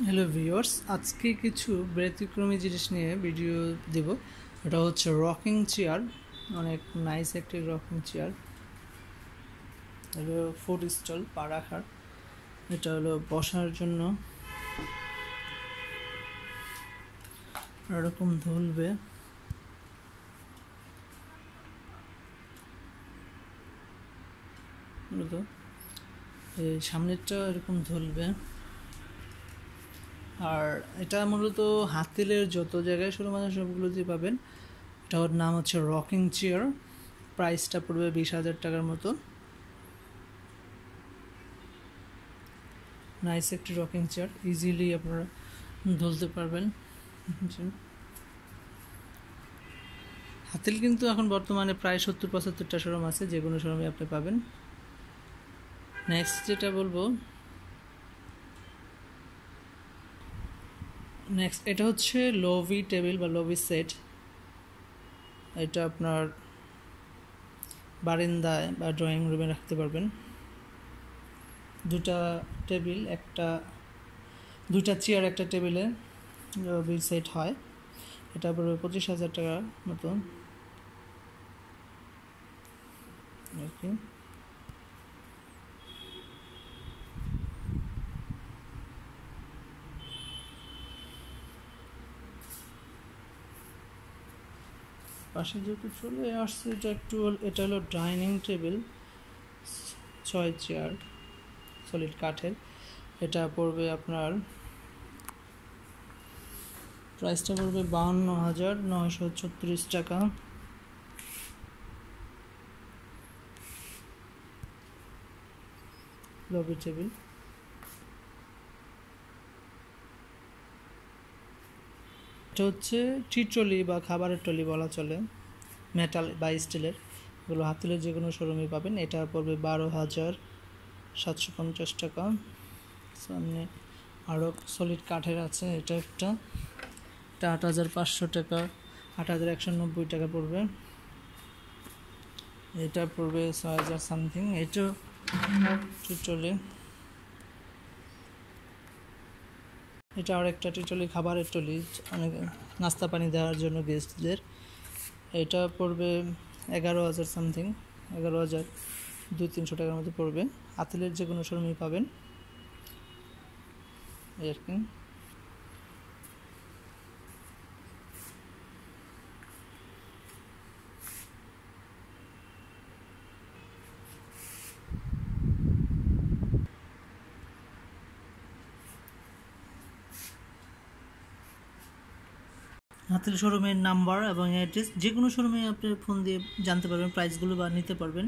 Hello viewers, আজকে কিছু ব্যতিক্রমী জিনিস নিয়ে ভিডিও দেব। এটা হচ্ছে রকিং চেয়ার, অনেক নাইস একটি রকিং চেয়ার। হলো ফুড স্টল, পা রাখার। এটা হলো বসার জন্য, এরকম ধুলবে। এই সামনেরটা এরকম ধুলবে। আর এটা মূলত হাতিলের যত জায়গায় শোরুম আছে সবগুলোতেই পাবেন। এটার নাম হচ্ছে রকিং চেয়ার। প্রাইসটা পড়বে 20,000 টাকার মতো। নাইস একটি রকিং চেয়ার, ইজিলি আপনারা ধুলতে পারবেন। হাতিল কিন্তু এখন বর্তমানে প্রায় 70-75টা শোরুম আছে, যে কোনো শোরুমে আপনি পাবেন। নেক্সট যেটা বলবো, এটা হচ্ছে লোভি টেবিল বা লোভি সেট। এটা আপনার বারান্দায় বা ড্রয়িং রুমে রাখতে পারবেন। দুটা চেয়ার একটা টেবিলে লোভি সেট হয়। এটা পড়বে 25,000 টাকার মতো আর কি। পাশে যেহেতু চলে আসছে, এটা হলো ডাইনিং টেবিল, 6 চেয়ার, সলিড কাঠের। এটা পড়বে আপনার, প্রাইসটা পড়বে 52,936 টাকা। Lobby table. এটা হচ্ছে টি ট্রলি বা খাবারের ট্রলি বলা চলে, মেটাল বা স্টিলের। এগুলো হাতিলের যে কোনো শোরুমে পাবেন। এটা পড়বে 12,750 টাকা। সামনে আরও সলিড কাঠের আছে, এটা 8,500 টাকা, 8,190 টাকা পড়বে। এটা পড়বে 6,000 সামথিং। এটা টিটলি, এটা আর একটা টিটলি, খাবারের টলি, অনেক নাস্তা পানি দেওয়ার জন্য গেস্টদের। এটা পড়বে 11,000 সামথিং, 11,200-300 টাকার মতো পড়বে। হাতিলের যে কোনো শোরুমেই পাবেন এই আর কি। হাতিল শোরুমের নাম্বার এবং অ্যাড্রেস যে কোনো শোরুমে আপনি ফোন দিয়ে জানতে পারবেন, প্রাইসগুলো বা নিতে পারবেন।